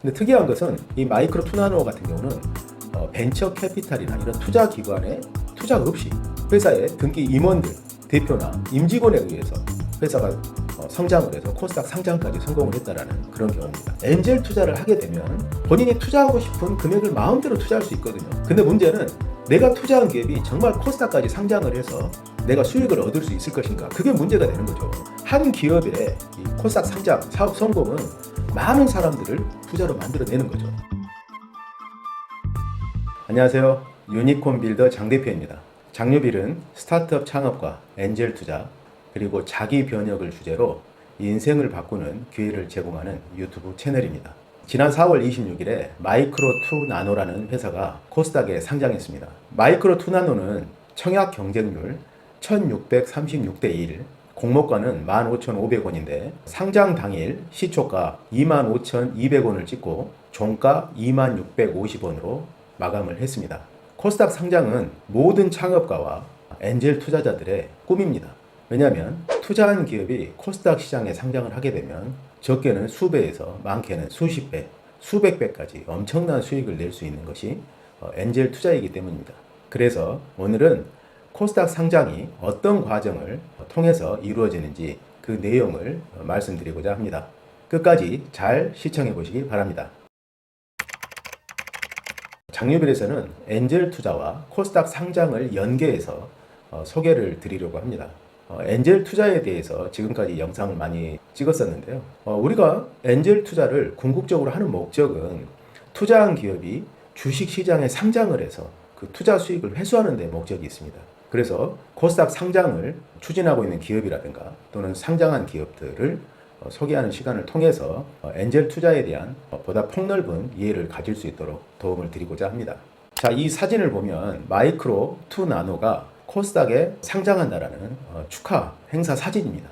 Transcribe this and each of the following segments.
근데 특이한 것은 이 마이크로 투나노 같은 경우는 벤처 캐피탈이나 이런 투자 기관의 투자 없이 회사의 등기 임원들, 대표나 임직원에 의해서 회사가 성장을 해서 코스닥 상장까지 성공을 했다라는 그런 경우입니다. 엔젤 투자를 하게 되면 본인이 투자하고 싶은 금액을 마음대로 투자할 수 있거든요. 근데 문제는 내가 투자한 기업이 정말 코스닥까지 상장을 해서 내가 수익을 얻을 수 있을 것인가? 그게 문제가 되는 거죠. 한 기업의 이 코스닥 상장, 사업 성공은 많은 사람들을 부자로 만들어내는 거죠. 안녕하세요. 유니콘 빌더 장 대표입니다. 장유빌은 스타트업 창업과 엔젤 투자 그리고 자기 변혁을 주제로 인생을 바꾸는 기회를 제공하는 유튜브 채널입니다. 지난 4월 26일에 마이크로 투나노라는 회사가 코스닥에 상장했습니다. 마이크로 투나노는 청약 경쟁률 1636대 1, 공모가는 15,500원인데 상장 당일 시초가 25,200원을 찍고 종가 26,650원으로 마감을 했습니다. 코스닥 상장은 모든 창업가와 엔젤 투자자들의 꿈입니다. 왜냐하면 투자한 기업이 코스닥 시장에 상장을 하게 되면 적게는 수배에서 많게는 수십 배, 수백 배까지 엄청난 수익을 낼 수 있는 것이 엔젤 투자이기 때문입니다. 그래서 오늘은 코스닥 상장이 어떤 과정을 통해서 이루어지는지 그 내용을 말씀드리고자 합니다. 끝까지 잘 시청해 보시기 바랍니다. 장유빌에서는 엔젤 투자와 코스닥 상장을 연계해서 소개를 드리려고 합니다. 엔젤 투자에 대해서 지금까지 영상을 많이 찍었었는데요. 우리가 엔젤 투자를 궁극적으로 하는 목적은 투자한 기업이 주식시장에 상장을 해서 그 투자 수익을 회수하는 데 목적이 있습니다. 그래서 코스닥 상장을 추진하고 있는 기업이라든가 또는 상장한 기업들을 소개하는 시간을 통해서 엔젤 투자에 대한 보다 폭넓은 이해를 가질 수 있도록 도움을 드리고자 합니다. 자, 이 사진을 보면 마이크로 투나노가 코스닥에 상장한다라는 축하 행사 사진입니다.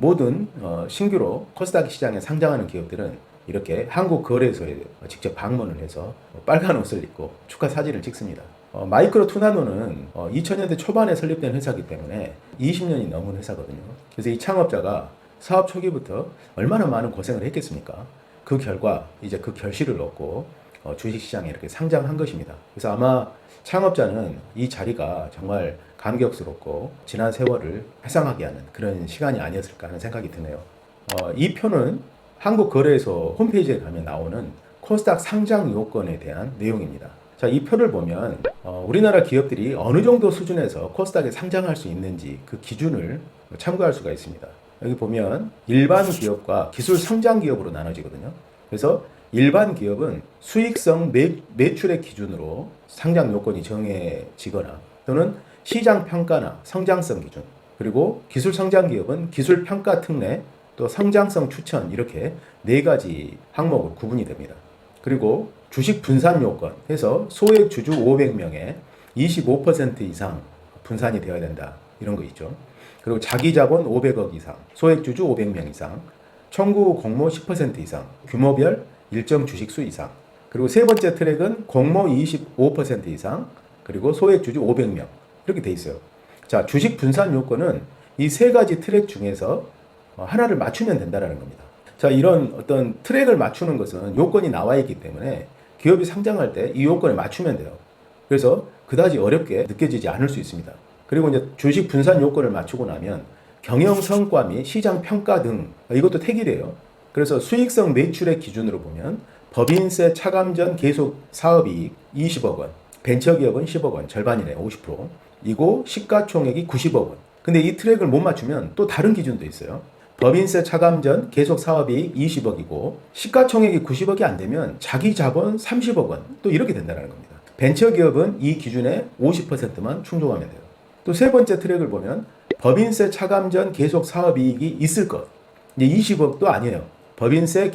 모든 신규로 코스닥 시장에 상장하는 기업들은 이렇게 한국거래소에 직접 방문을 해서 빨간 옷을 입고 축하 사진을 찍습니다. 마이크로 투나노는 2000년대 초반에 설립된 회사이기 때문에 20년이 넘은 회사거든요. 그래서 이 창업자가 사업 초기부터 얼마나 많은 고생을 했겠습니까? 그 결과 이제 그 결실을 얻고 주식시장에 이렇게 상장한 것입니다. 그래서 아마 창업자는 이 자리가 정말 감격스럽고 지난 세월을 회상하게 하는 그런 시간이 아니었을까 하는 생각이 드네요. 이 표는 한국거래소 홈페이지에 가면 나오는 코스닥 상장 요건에 대한 내용입니다. 자, 이 표를 보면 우리나라 기업들이 어느 정도 수준에서 코스닥에 상장할 수 있는지 그 기준을 참고할 수가 있습니다. 여기 보면 일반 기업과 기술 성장 기업으로 나눠지거든요. 그래서 일반 기업은 수익성 매출의 기준으로 상장 요건이 정해지거나 또는 시장 평가나 성장성 기준, 그리고 기술 성장 기업은 기술 평가 특례, 또 성장성 추천 이렇게 네 가지 항목으로 구분이 됩니다. 그리고 주식 분산 요건 해서 소액 주주 500명에 25% 이상 분산이 되어야 된다. 이런 거 있죠. 그리고 자기 자본 500억 이상, 소액 주주 500명 이상, 청구 공모 10% 이상, 규모별 일정 주식수 이상. 그리고 세 번째 트랙은 공모 25% 이상, 그리고 소액 주주 500명. 이렇게 돼 있어요. 자, 주식 분산 요건은 이 세 가지 트랙 중에서 하나를 맞추면 된다는 겁니다. 자, 이런 어떤 트랙을 맞추는 것은 요건이 나와 있기 때문에 기업이 상장할 때 이 요건에 맞추면 돼요. 그래서 그다지 어렵게 느껴지지 않을 수 있습니다. 그리고 이제 주식 분산 요건을 맞추고 나면 경영 성과 및 시장 평가 등 이것도 택이래요. 그래서 수익성 매출의 기준으로 보면 법인세 차감 전 계속 사업이익 20억 원, 벤처기업은 10억 원, 절반이네 50%, 이고 시가총액이 90억 원. 근데 이 트랙을 못 맞추면 또 다른 기준도 있어요. 법인세 차감 전 계속 사업이익 20억이고 시가총액이 90억이 안 되면 자기 자본 30억 원, 또 이렇게 된다는 겁니다. 벤처기업은 이 기준에 50%만 충족하면 돼요. 또 세 번째 트랙을 보면 법인세 차감 전 계속 사업이익이 있을 것. 이제 20억도 아니에요. 법인세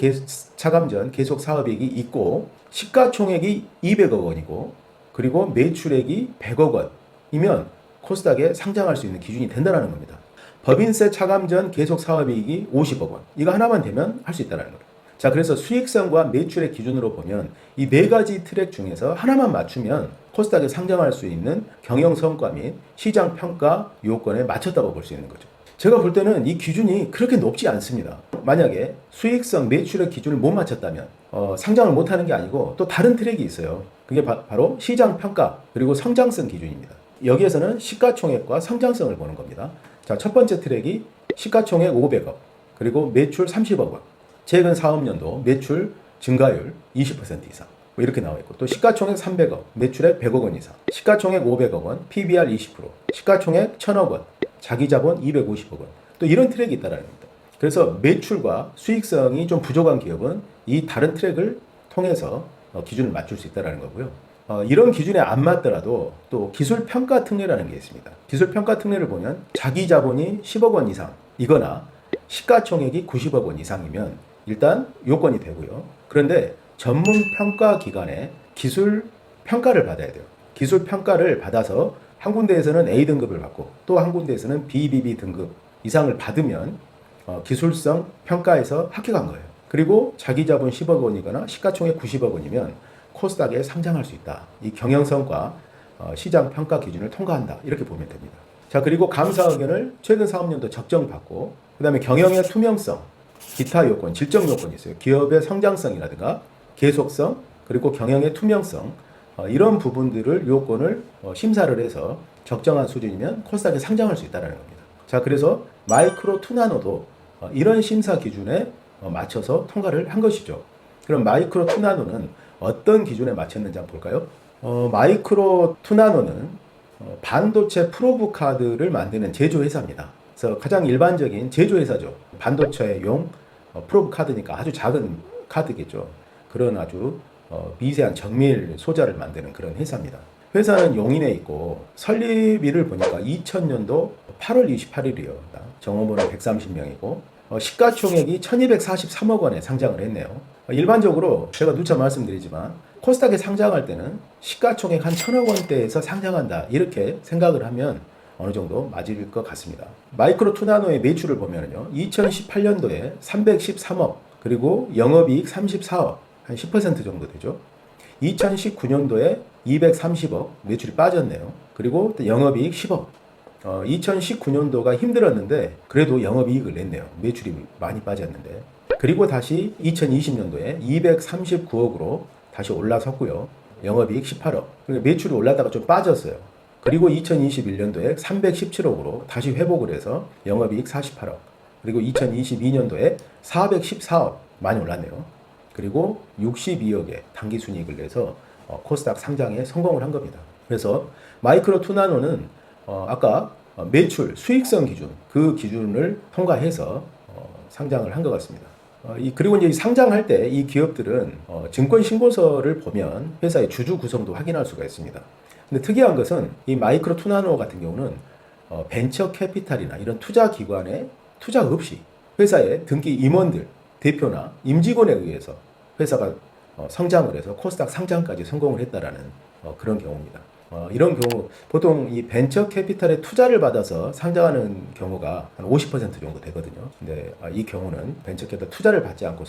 차감 전 계속 사업이익이 있고 시가총액이 200억 원이고 그리고 매출액이 100억 원이면 코스닥에 상장할 수 있는 기준이 된다는 겁니다. 법인세 차감 전 계속 사업이익이 50억 원. 이거 하나만 되면 할 수 있다는 거예요. 자, 그래서 수익성과 매출의 기준으로 보면 이 네 가지 트랙 중에서 하나만 맞추면 코스닥에 상장할 수 있는 경영 성과 및 시장 평가 요건에 맞췄다고 볼 수 있는 거죠. 제가 볼 때는 이 기준이 그렇게 높지 않습니다. 만약에 수익성 매출의 기준을 못 맞췄다면 상장을 못하는 게 아니고 또 다른 트랙이 있어요. 그게 바로 시장 평가 그리고 성장성 기준입니다. 여기에서는 시가총액과 성장성을 보는 겁니다. 자, 첫 번째 트랙이 시가총액 500억 그리고 매출 30억 원, 최근 사업년도 매출 증가율 20% 이상 뭐 이렇게 나와 있고, 또 시가총액 300억 매출액 100억 원 이상, 시가총액 500억 원 PBR 20%, 시가총액 1000억 원 자기자본 250억 원, 또 이런 트랙이 있다는 겁니다. 그래서 매출과 수익성이 좀 부족한 기업은 이 다른 트랙을 통해서 기준을 맞출 수 있다는 거고요. 이런 기준에 안 맞더라도 또 기술평가 특례라는 게 있습니다. 기술평가 특례를 보면 자기자본이 10억 원 이상이거나 시가총액이 90억 원 이상이면 일단 요건이 되고요. 그런데 전문평가기관에 기술평가를 받아야 돼요. 기술평가를 받아서 한 군데에서는 A 등급을 받고 또 한 군데에서는 BBB 등급 이상을 받으면 기술성 평가에서 합격한 거예요. 그리고 자기자본 10억 원이거나 시가총액 90억 원이면 코스닥에 상장할 수 있다. 이 경영성과 시장 평가 기준을 통과한다. 이렇게 보면 됩니다. 자, 그리고 감사 의견을 최근 사업년도 적정받고, 그 다음에 경영의 투명성, 기타 요건, 질적 요건이 있어요. 기업의 성장성이라든가 계속성, 그리고 경영의 투명성, 이런 부분들을 요건을 심사를 해서 적정한 수준이면 코스닥에 상장할 수 있다는 겁니다. 자, 그래서 마이크로 투나노도 이런 심사 기준에 맞춰서 통과를 한 것이죠. 그럼 마이크로 투나노는 어떤 기준에 맞췄는지 한번 볼까요? 마이크로 투나노는 반도체 프로브 카드를 만드는 제조회사입니다. 그래서 가장 일반적인 제조회사죠. 반도체용 프로브 카드니까 아주 작은 카드겠죠. 그런 아주 미세한 정밀 소자를 만드는 그런 회사입니다. 회사는 용인에 있고 설립일을 보니까 2000년도 8월 28일이요. 정원번호 130명이고 시가총액이 1243억 원에 상장을 했네요. 일반적으로 제가 누차 말씀드리지만 코스닥에 상장할 때는 시가총액 한 1000억 원대에서 상장한다 이렇게 생각을 하면 어느 정도 맞을 것 같습니다. 마이크로 투나노의 매출을 보면요, 2018년도에 313억 그리고 영업이익 34억, 한 10% 정도 되죠. 2019년도에 230억 매출이 빠졌네요. 그리고 또 영업이익 10억. 2019년도가 힘들었는데 그래도 영업이익을 냈네요. 매출이 많이 빠졌는데. 그리고 다시 2020년도에 239억으로 다시 올라섰고요. 영업이익 18억. 매출이 올랐다가 좀 빠졌어요. 그리고 2021년도에 317억으로 다시 회복을 해서 영업이익 48억. 그리고 2022년도에 414억, 많이 올랐네요. 그리고 62억의 당기순이익을 내서 코스닥 상장에 성공을 한 겁니다. 그래서 마이크로 투나노는 아까 매출, 수익성 기준, 그 기준을 통과해서 상장을 한 것 같습니다. 그리고 이제 상장할 때 이 기업들은 증권 신고서를 보면 회사의 주주 구성도 확인할 수가 있습니다. 근데 특이한 것은 이 마이크로 투나노 같은 경우는 벤처 캐피탈이나 이런 투자 기관에 투자 없이 회사의 등기 임원들, 대표나 임직원에 의해서 회사가 성장을 해서 코스닥 상장까지 성공을 했다라는 그런 경우입니다. 이런 경우 보통 이 벤처 캐피탈에 투자를 받아서 상장하는 경우가 한 50% 정도 되거든요. 근데 이 경우는 벤처 캐피탈 투자를 받지 않고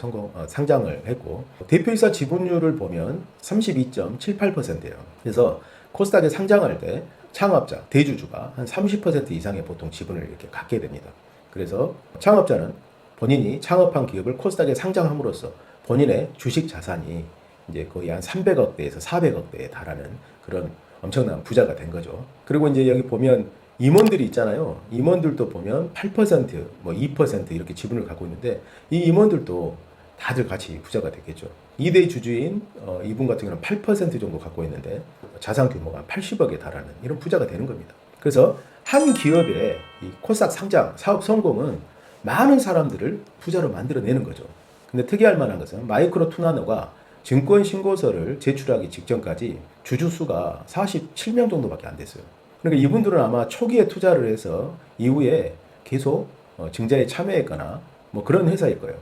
상장을 했고, 대표이사 지분율을 보면 32.78%예요. 그래서 코스닥에 상장할 때 창업자, 대주주가 한 30% 이상의 보통 지분을 이렇게 갖게 됩니다. 그래서 창업자는 본인이 창업한 기업을 코스닥에 상장함으로써 본인의 주식 자산이 이제 거의 한 300억대에서 400억대에 달하는 그런 엄청난 부자가 된 거죠. 그리고 이제 여기 보면 임원들이 있잖아요. 임원들도 보면 8%, 뭐 2% 이렇게 지분을 갖고 있는데 이 임원들도 다들 같이 부자가 됐겠죠. 2대 주주인 이분 같은 경우는 8% 정도 갖고 있는데 자산 규모가 80억에 달하는 이런 부자가 되는 겁니다. 그래서 한 기업의 이 코스닥 상장, 사업 성공은 많은 사람들을 부자로 만들어내는 거죠. 근데 특이할 만한 것은 마이크로 투나노가 증권 신고서를 제출하기 직전까지 주주 수가 47명 정도밖에 안 됐어요. 그러니까 이분들은 아마 초기에 투자를 해서 이후에 계속 증자에 참여했거나 뭐 그런 회사일 거예요.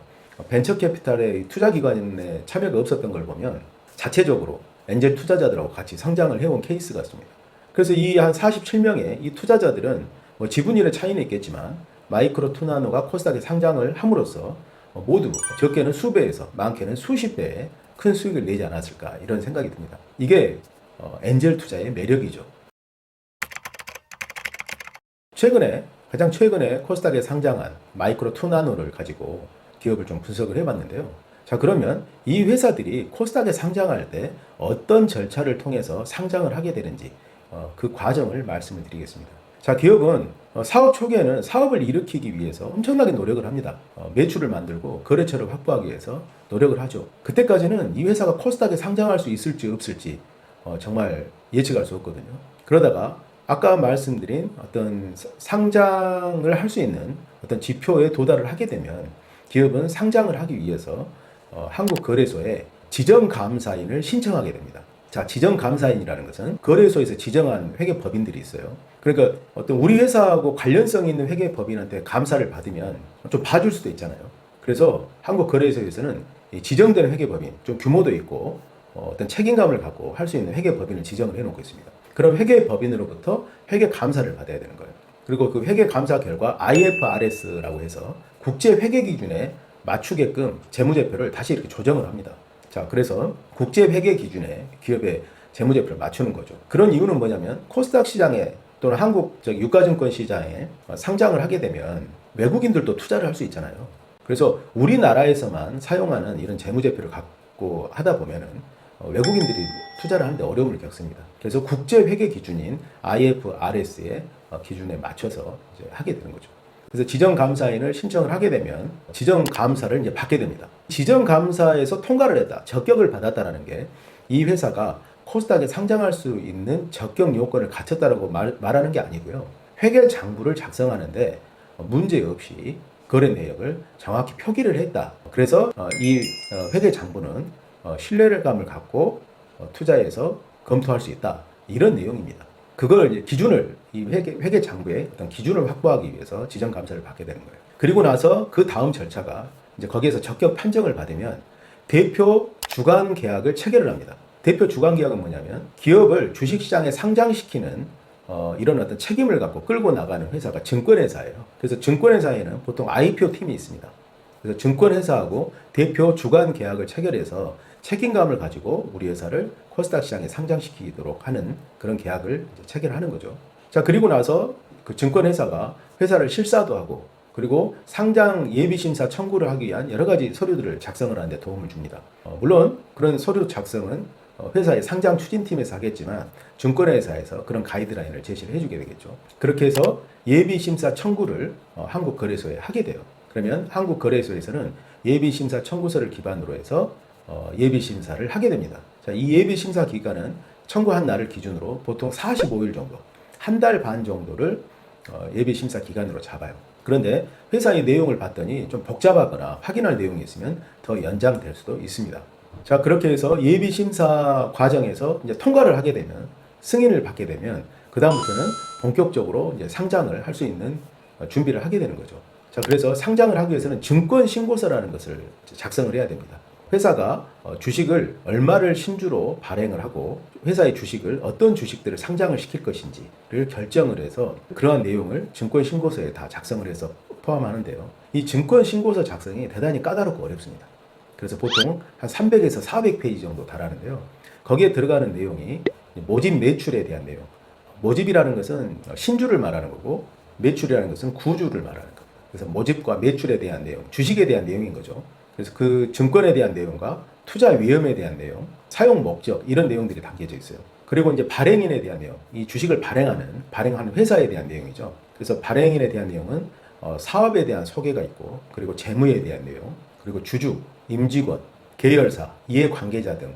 벤처 캐피탈의 투자 기관에 참여가 없었던 걸 보면 자체적으로 엔젤 투자자들하고 같이 성장을 해온 케이스 같습니다. 그래서 이 한 47명의 이 투자자들은 뭐 지분율의 차이는 있겠지만 마이크로 투나노가 코스닥에 상장을 함으로써 모두 적게는 수배에서 많게는 수십 배의 큰 수익을 내지 않았을까 이런 생각이 듭니다. 이게 엔젤 투자의 매력이죠. 최근에 가장 최근에 코스닥에 상장한 마이크로 투나노를 가지고 기업을 좀 분석을 해봤는데요. 자, 그러면 이 회사들이 코스닥에 상장할 때 어떤 절차를 통해서 상장을 하게 되는지 그 과정을 말씀을 드리겠습니다. 자, 기업은 사업 초기에는 사업을 일으키기 위해서 엄청나게 노력을 합니다. 매출을 만들고 거래처를 확보하기 위해서 노력을 하죠. 그때까지는 이 회사가 코스닥에 상장할 수 있을지 없을지 정말 예측할 수 없거든요. 그러다가 아까 말씀드린 어떤 상장을 할 수 있는 어떤 지표에 도달을 하게 되면 기업은 상장을 하기 위해서 한국거래소에 지정감사인을 신청하게 됩니다. 자, 지정감사인이라는 것은 거래소에서 지정한 회계법인들이 있어요. 그러니까 어떤 우리 회사하고 관련성 있는 회계법인한테 감사를 받으면 좀 봐줄 수도 있잖아요. 그래서 한국거래소에서는 지정된 회계법인, 좀 규모도 있고 어떤 책임감을 갖고 할 수 있는 회계법인을 지정을 해놓고 있습니다. 그럼 회계법인으로부터 회계감사를 받아야 되는 거예요. 그리고 그 회계감사 결과 IFRS라고 해서 국제회계기준에 맞추게끔 재무제표를 다시 이렇게 조정을 합니다. 자, 그래서 국제회계 기준에 기업의 재무제표를 맞추는 거죠. 그런 이유는 뭐냐면 코스닥 시장에 또는 한국 유가증권 시장에 상장을 하게 되면 외국인들도 투자를 할 수 있잖아요. 그래서 우리나라에서만 사용하는 이런 재무제표를 갖고 하다 보면은 외국인들이 투자를 하는데 어려움을 겪습니다. 그래서 국제회계 기준인 IFRS의 기준에 맞춰서 이제 하게 되는 거죠. 그래서 지정감사인을 신청을 하게 되면 지정감사를 이제 받게 됩니다. 지정감사에서 통과를 했다, 적격을 받았다라는 게 이 회사가 코스닥에 상장할 수 있는 적격 요건을 갖췄다라고 말하는 게 아니고요. 회계장부를 작성하는데 문제 없이 거래 내역을 정확히 표기를 했다. 그래서 이 회계장부는 신뢰감을 갖고 투자해서 검토할 수 있다. 이런 내용입니다. 그걸 이제 기준을 이 회계장부의 어떤 기준을 확보하기 위해서 지정감사를 받게 되는 거예요. 그리고 나서 그 다음 절차가 이제 거기에서 적격 판정을 받으면 대표 주관 계약을 체결을 합니다. 대표 주관 계약은 뭐냐면 기업을 주식시장에 상장시키는 이런 어떤 책임을 갖고 끌고 나가는 회사가 증권회사예요. 그래서 증권회사에는 보통 IPO 팀이 있습니다. 그래서 증권회사하고 대표 주관 계약을 체결해서 책임감을 가지고 우리 회사를 코스닥 시장에 상장시키도록 하는 그런 계약을 이제 체결하는 거죠. 자, 그리고 나서 그 증권회사가 회사를 실사도 하고 그리고 상장 예비심사 청구를 하기 위한 여러 가지 서류들을 작성을 하는 데 도움을 줍니다. 물론 그런 서류 작성은 회사의 상장 추진팀에서 하겠지만 증권회사에서 그런 가이드라인을 제시를 해주게 되겠죠. 그렇게 해서 예비심사 청구를 한국거래소에 하게 돼요. 그러면 한국거래소에서는 예비심사 청구서를 기반으로 해서 예비심사를 하게 됩니다. 자, 이 예비심사 기간은 청구한 날을 기준으로 보통 45일 정도, 한 달 반 정도를 예비심사 기간으로 잡아요. 그런데 회사의 내용을 봤더니 좀 복잡하거나 확인할 내용이 있으면 더 연장될 수도 있습니다. 자, 그렇게 해서 예비심사 과정에서 이제 통과를 하게 되면, 승인을 받게 되면 그다음부터는 본격적으로 이제 상장을 할 수 있는 준비를 하게 되는 거죠. 자, 그래서 상장을 하기 위해서는 증권신고서라는 것을 작성을 해야 됩니다. 회사가 주식을 얼마를 신주로 발행을 하고 회사의 주식을 어떤 주식들을 상장을 시킬 것인지를 결정을 해서 그러한 내용을 증권신고서에 다 작성을 해서 포함하는데요. 이 증권신고서 작성이 대단히 까다롭고 어렵습니다. 그래서 보통 한 300에서 400페이지 정도 달하는데요. 거기에 들어가는 내용이 모집 매출에 대한 내용. 모집이라는 것은 신주를 말하는 거고 매출이라는 것은 구주를 말하는 겁니다. 그래서 모집과 매출에 대한 내용, 주식에 대한 내용인 거죠. 그래서 그 증권에 대한 내용과 투자 위험에 대한 내용, 사용 목적 이런 내용들이 담겨져 있어요. 그리고 이제 발행인에 대한 내용, 이 주식을 발행하는 회사에 대한 내용이죠. 그래서 발행인에 대한 내용은 사업에 대한 소개가 있고, 그리고 재무에 대한 내용, 그리고 주주, 임직원, 계열사, 이해관계자 등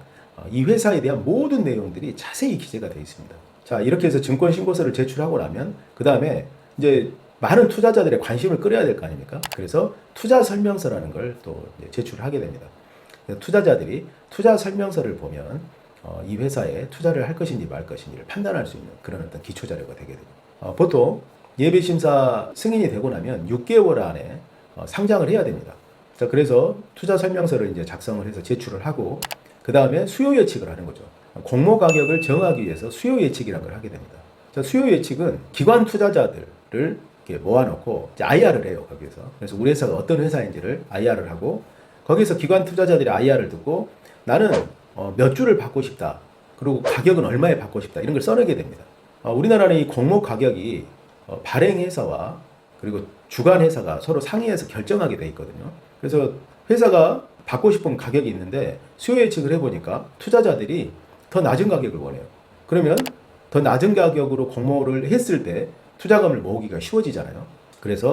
이 회사에 대한 모든 내용들이 자세히 기재가 되어 있습니다. 자, 이렇게 해서 증권 신고서를 제출하고 나면 그 다음에 이제 많은 투자자들의 관심을 끌어야 될 거 아닙니까? 그래서 투자 설명서라는 걸 또 제출을 하게 됩니다. 투자자들이 투자 설명서를 보면 이 회사에 투자를 할 것인지 말 것인지를 판단할 수 있는 그런 어떤 기초 자료가 되게 됩니다. 보통 예비 심사 승인이 되고 나면 6개월 안에 상장을 해야 됩니다. 자, 그래서 투자 설명서를 이제 작성을 해서 제출을 하고 그 다음에 수요 예측을 하는 거죠. 공모 가격을 정하기 위해서 수요 예측이라는 걸 하게 됩니다. 자, 수요 예측은 기관 투자자들을 이렇게 모아놓고 이제 IR을 해요, 거기서. 그래서 우리 회사가 어떤 회사인지를 IR을 하고 거기서 기관 투자자들이 IR을 듣고 나는 몇 주를 받고 싶다. 그리고 가격은 얼마에 받고 싶다. 이런 걸 써내게 됩니다. 우리나라는 이 공모 가격이 발행회사와 그리고 주간 회사가 서로 상의해서 결정하게 돼 있거든요. 그래서 회사가 받고 싶은 가격이 있는데 수요 예측을 해보니까 투자자들이 더 낮은 가격을 원해요. 그러면 더 낮은 가격으로 공모를 했을 때 투자금을 모으기가 쉬워지잖아요. 그래서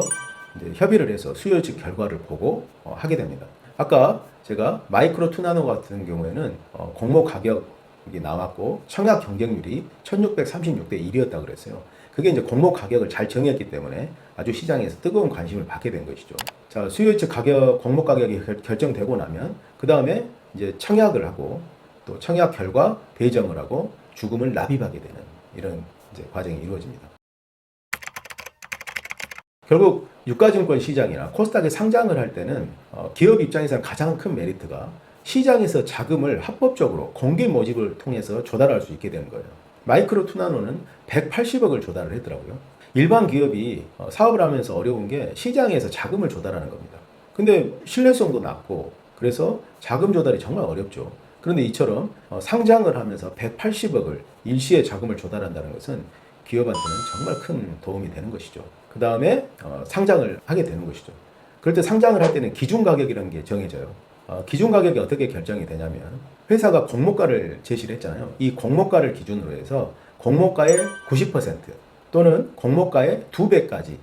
이제 협의를 해서 수요 예측 결과를 보고 하게 됩니다. 아까 제가 마이크로 투나노 같은 경우에는 공모 가격이 나왔고 청약 경쟁률이 1636대 1이었다고 그랬어요. 그게 이제 공모 가격을 잘 정했기 때문에 아주 시장에서 뜨거운 관심을 받게 된 것이죠. 자, 수요 예측 가격, 공모 가격이 결정되고 나면 그 다음에 이제 청약을 하고 또 청약 결과 배정을 하고 주금을 납입하게 되는 이런 이제 과정이 이루어집니다. 결국 유가증권 시장이나 코스닥에 상장을 할 때는 기업 입장에서는 가장 큰 메리트가 시장에서 자금을 합법적으로 공개 모집을 통해서 조달할 수 있게 되는 거예요. 마이크로 투나노는 180억을 조달을 했더라고요. 일반 기업이 사업을 하면서 어려운 게 시장에서 자금을 조달하는 겁니다. 근데 신뢰성도 낮고 그래서 자금 조달이 정말 어렵죠. 그런데 이처럼 상장을 하면서 180억을 일시에 자금을 조달한다는 것은 기업한테는 정말 큰 도움이 되는 것이죠. 그 다음에 상장을 하게 되는 것이죠. 그럴 때 상장을 할 때는 기준 가격이라는 게 정해져요. 기준 가격이 어떻게 결정이 되냐면 회사가 공모가를 제시를 했잖아요. 이 공모가를 기준으로 해서 공모가의 90% 또는 공모가의 2배까지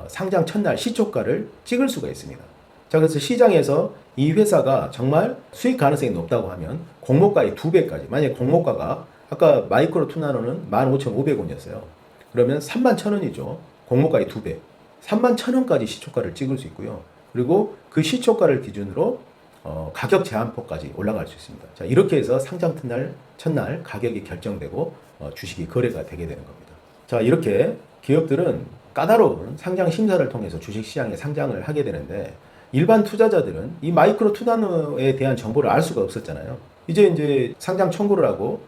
상장 첫날 시초가를 찍을 수가 있습니다. 자, 그래서 시장에서 이 회사가 정말 수익 가능성이 높다고 하면 공모가의 2배까지, 만약에 공모가가 아까 마이크로 투나노는 15,500원이었어요. 그러면 31,000원이죠. 공모가의 2배. 31,000원까지 시초가를 찍을 수 있고요. 그리고 그 시초가를 기준으로 가격 제한폭까지 올라갈 수 있습니다. 자, 이렇게 해서 상장 첫날 가격이 결정되고 주식이 거래가 되게 되는 겁니다. 자, 이렇게 기업들은 까다로운 상장 심사를 통해서 주식시장에 상장을 하게 되는데 일반 투자자들은 이 마이크로 투나노에 대한 정보를 알 수가 없었잖아요. 이제 상장 청구를 하고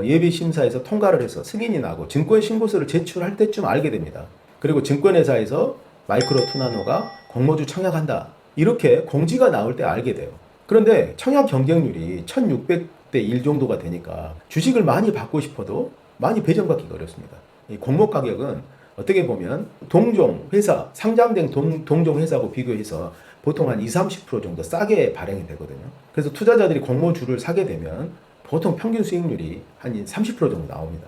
예비 심사에서 통과를 해서 승인이 나고 증권 신고서를 제출할 때쯤 알게 됩니다. 그리고 증권회사에서 마이크로 투나노가 공모주 청약한다. 이렇게 공지가 나올 때 알게 돼요. 그런데 청약 경쟁률이 1600대 1 정도가 되니까 주식을 많이 받고 싶어도 많이 배정받기가 어렵습니다. 이 공모 가격은 어떻게 보면 동종 회사, 상장된 동종 회사하고 비교해서 보통 한 20-30% 정도 싸게 발행이 되거든요. 그래서 투자자들이 공모주를 사게 되면 보통 평균 수익률이 한 30% 정도 나옵니다.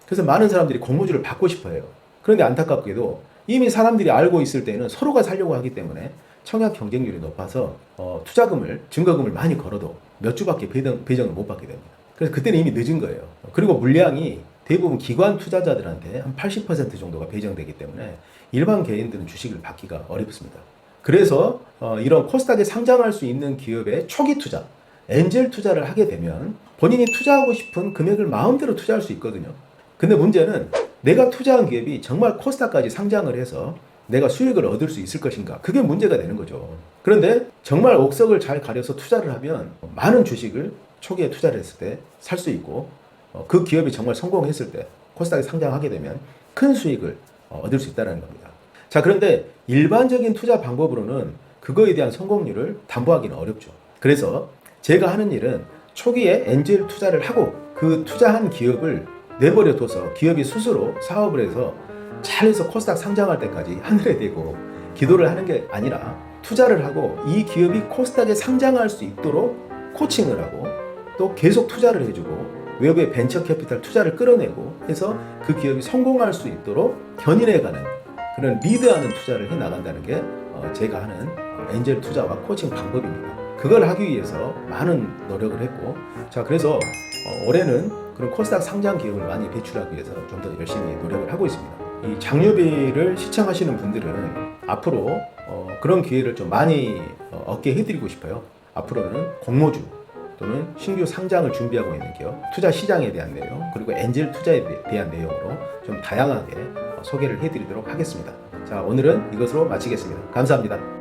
그래서 많은 사람들이 공모주를 받고 싶어 해요. 그런데 안타깝게도 이미 사람들이 알고 있을 때는 서로가 살려고 하기 때문에 청약 경쟁률이 높아서 투자금을, 증거금을 많이 걸어도 몇 주밖에 배정을 못 받게 됩니다. 그래서 그때는 이미 늦은 거예요. 그리고 물량이 대부분 기관 투자자들한테 한 80% 정도가 배정되기 때문에 일반 개인들은 주식을 받기가 어렵습니다. 그래서 이런 코스닥에 상장할 수 있는 기업의 초기 투자, 엔젤 투자를 하게 되면 본인이 투자하고 싶은 금액을 마음대로 투자할 수 있거든요. 근데 문제는 내가 투자한 기업이 정말 코스닥까지 상장을 해서 내가 수익을 얻을 수 있을 것인가? 그게 문제가 되는 거죠. 그런데 정말 옥석을 잘 가려서 투자를 하면 많은 주식을 초기에 투자를 했을 때 살 수 있고 그 기업이 정말 성공했을 때 코스닥에 상장하게 되면 큰 수익을 얻을 수 있다는 겁니다. 자, 그런데 일반적인 투자 방법으로는 그거에 대한 성공률을 담보하기는 어렵죠. 그래서 제가 하는 일은 초기에 엔젤 투자를 하고 그 투자한 기업을 내버려 둬서 기업이 스스로 사업을 해서 잘해서 코스닥 상장할 때까지 하늘에 대고 기도를 하는 게 아니라 투자를 하고 이 기업이 코스닥에 상장할 수 있도록 코칭을 하고 또 계속 투자를 해주고 외부의 벤처 캐피탈 투자를 끌어내고 해서 그 기업이 성공할 수 있도록 견인해가는 그런 리드하는 투자를 해나간다는 게 제가 하는 엔젤 투자와 코칭 방법입니다. 그걸 하기 위해서 많은 노력을 했고, 자, 그래서 올해는 그런 코스닥 상장 기업을 많이 배출하기 위해서 좀 더 열심히 노력을 하고 있습니다. 이 장유비를 시청하시는 분들은 앞으로 그런 기회를 좀 많이 얻게 해드리고 싶어요. 앞으로는 공모주 또는 신규 상장을 준비하고 있는 기업, 투자 시장에 대한 내용, 그리고 엔젤 투자에 대한 내용으로 좀 다양하게 소개를 해드리도록 하겠습니다. 자, 오늘은 이것으로 마치겠습니다. 감사합니다.